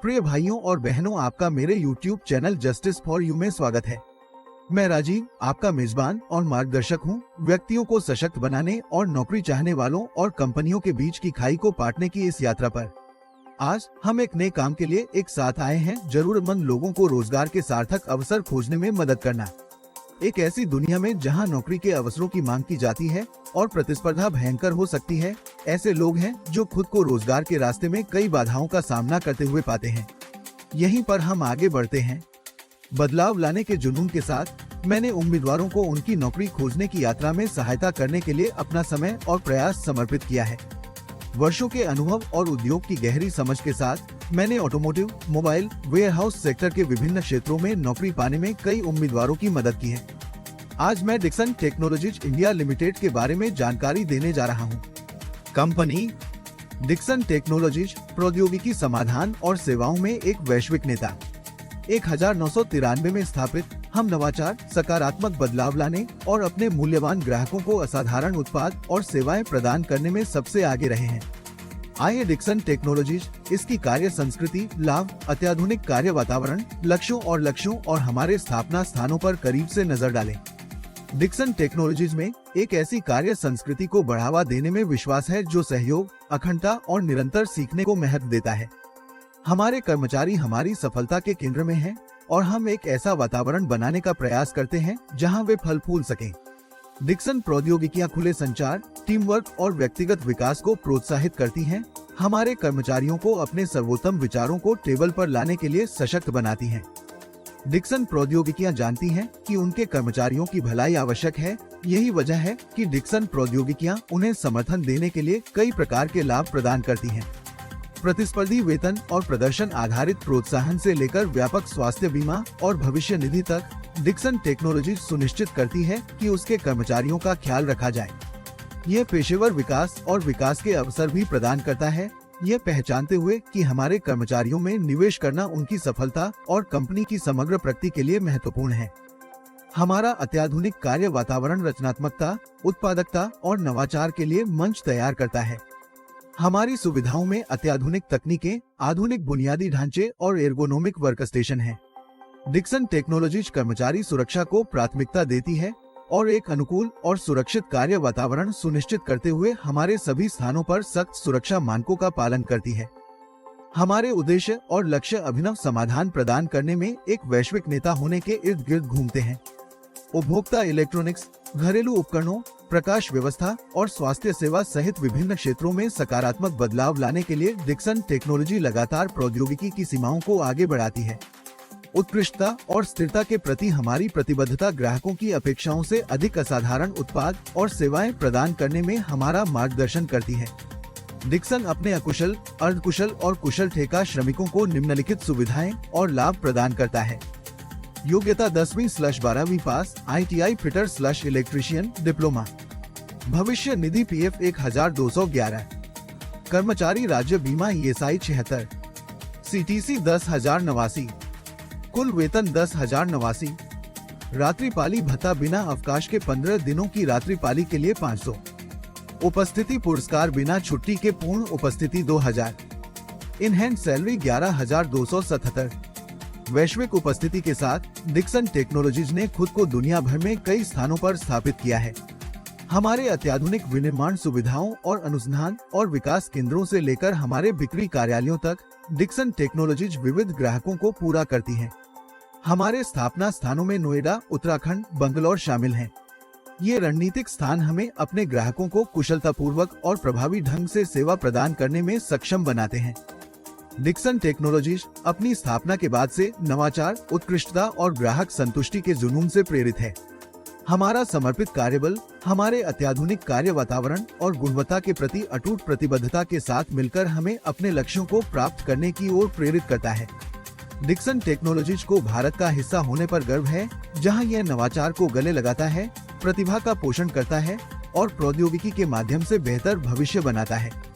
प्रिय भाइयों और बहनों, आपका मेरे YouTube channel justice for you में स्वागत है। मैं राजीव, आपका मेजबान और मार्गदर्शक हूं। व्यक्तियों को सशक्त बनाने और नौकरी चाहने वालों और कंपनियों के बीच की खाई को पाटने की इस यात्रा पर आज हम एक नए काम के लिए एक साथ आए हैं। जरूरतमंद लोगों को रोजगार के सार्थक अवसर खोजने में मदद करना। एक ऐसी दुनिया में जहां नौकरी के अवसरों की मांग की जाती है और प्रतिस्पर्धा भयंकर हो सकती है, ऐसे लोग हैं जो खुद को रोजगार के रास्ते में कई बाधाओं का सामना करते हुए पाते हैं। यहीं पर हम आगे बढ़ते हैं। बदलाव लाने के जुनून के साथ मैंने उम्मीदवारों को उनकी नौकरी खोजने की यात्रा में सहायता करने के लिए अपना समय और प्रयास समर्पित किया है। वर्षों के अनुभव और उद्योग की गहरी समझ के साथ मैंने ऑटोमोटिव, मोबाइल, वेयरहाउस सेक्टर के विभिन्न क्षेत्रों में नौकरी पाने में कई उम्मीदवारों की मदद की है। आज मैं डिक्सन टेक्नोलॉजीज इंडिया लिमिटेड के बारे में जानकारी देने जा रहा हूं। कंपनी डिक्सन टेक्नोलॉजीज प्रौद्योगिकी समाधान और सेवाओं में एक वैश्विक नेता। 1993 में स्थापित, हम नवाचार, सकारात्मक बदलाव लाने और अपने मूल्यवान ग्राहकों को असाधारण उत्पाद और सेवाएं प्रदान करने में सबसे आगे रहे हैं। आइए डिक्सन टेक्नोलॉजीज, इसकी कार्य संस्कृति, लाभ, अत्याधुनिक कार्य वातावरण, लक्ष्यों और हमारे स्थापना स्थानों पर करीब से नजर डालें। डिक्सन टेक्नोलॉजीज में एक ऐसी कार्य संस्कृति को बढ़ावा देने में विश्वास है जो सहयोग, अखंडता और निरंतर सीखने को महत्व देता है। हमारे कर्मचारी हमारी सफलता के केंद्र में हैं और हम एक ऐसा वातावरण बनाने का प्रयास करते हैं जहां वे फल फूल सकें। डिक्सन प्रौद्योगिकियां खुले संचार, टीम वर्क और व्यक्तिगत विकास को प्रोत्साहित करती हैं। हमारे कर्मचारियों को अपने सर्वोत्तम विचारों को टेबल पर लाने के लिए सशक्त बनाती हैं। डिक्सन प्रौद्योगिकियां जानती हैं कि उनके कर्मचारियों की भलाई आवश्यक है। यही वजह है कि डिक्सन प्रौद्योगिकियां उन्हें समर्थन देने के लिए कई प्रकार के लाभ प्रदान करती हैं। प्रतिस्पर्धी वेतन और प्रदर्शन आधारित प्रोत्साहन से लेकर व्यापक स्वास्थ्य बीमा और भविष्य निधि तक, डिक्सन टेक्नोलॉजी सुनिश्चित करती है कि उसके कर्मचारियों का ख्याल रखा जाए। यह पेशेवर विकास और विकास के अवसर भी प्रदान करता है, यह पहचानते हुए कि हमारे कर्मचारियों में निवेश करना उनकी सफलता और कंपनी की समग्र प्रगति के लिए महत्वपूर्ण है। हमारा अत्याधुनिक कार्य वातावरण रचनात्मकता, उत्पादकता और नवाचार के लिए मंच तैयार करता है। हमारी सुविधाओं में अत्याधुनिक तकनीकें, आधुनिक बुनियादी ढांचे और एर्गोनोमिक वर्कस्टेशन हैं। डिक्सन टेक्नोलॉजीज कर्मचारी सुरक्षा को प्राथमिकता देती है और एक अनुकूल और सुरक्षित कार्य वातावरण सुनिश्चित करते हुए हमारे सभी स्थानों पर सख्त सुरक्षा मानकों का पालन करती है। हमारे उद्देश्य और लक्ष्य अभिनव समाधान प्रदान करने में एक वैश्विक नेता होने के इर्द गिर्द घूमते हैं। उपभोक्ता इलेक्ट्रॉनिक्स, घरेलू उपकरणों, प्रकाश व्यवस्था और स्वास्थ्य सेवा सहित विभिन्न क्षेत्रों में सकारात्मक बदलाव लाने के लिए डिक्सन टेक्नोलॉजी लगातार प्रौद्योगिकी की सीमाओं को आगे बढ़ाती है। उत्कृष्टता और स्थिरता के प्रति हमारी प्रतिबद्धता ग्राहकों की अपेक्षाओं से अधिक असाधारण उत्पाद और सेवाएं प्रदान करने में हमारा मार्गदर्शन करती है। डिक्सन अपने अकुशल, अर्धकुशल और कुशल ठेका श्रमिकों को निम्नलिखित सुविधाएं और लाभ प्रदान करता है। योग्यता 10वीं/12वीं पास, ITI फिटर/इलेक्ट्रीशियन डिप्लोमा। भविष्य निधि PF 1211। कर्मचारी राज्य बीमा ESI 76। CTC 10,089। कुल वेतन 10,089। रात्रिपाली भत्ता बिना अवकाश के 15 दिनों की रात्रिपाली के लिए 500। उपस्थिति पुरस्कार बिना छुट्टी के पूर्ण उपस्थिति 2000। In hand salary 11,277। वैश्विक उपस्थिति के साथ डिक्सन टेक्नोलॉजीज ने खुद को दुनिया भर में कई स्थानों पर स्थापित किया है। हमारे अत्याधुनिक विनिर्माण सुविधाओं और अनुसंधान और विकास केंद्रों से लेकर हमारे बिक्री कार्यालयों तक, डिक्सन टेक्नोलॉजीज विविध ग्राहकों को पूरा करती है। हमारे स्थापना स्थानों में नोएडा, उत्तराखंड, बंगलौर शामिल हैं। ये रणनीतिक स्थान हमें अपने ग्राहकों को कुशलतापूर्वक और प्रभावी ढंग से सेवा प्रदान करने में सक्षम बनाते हैं। डिक्सन टेक्नोलॉजीज अपनी स्थापना के बाद से नवाचार, उत्कृष्टता और ग्राहक संतुष्टि के जुनून से प्रेरित है। हमारा समर्पित कार्यबल हमारे अत्याधुनिक कार्य वातावरण और गुणवत्ता के प्रति अटूट प्रतिबद्धता के साथ मिलकर हमें अपने लक्ष्यों को प्राप्त करने की ओर प्रेरित करता है। डिक्सन टेक्नोलॉजीज को भारत का हिस्सा होने पर गर्व है, जहां यह नवाचार को गले लगाता है, प्रतिभा का पोषण करता है और प्रौद्योगिकी के माध्यम से बेहतर भविष्य बनाता है।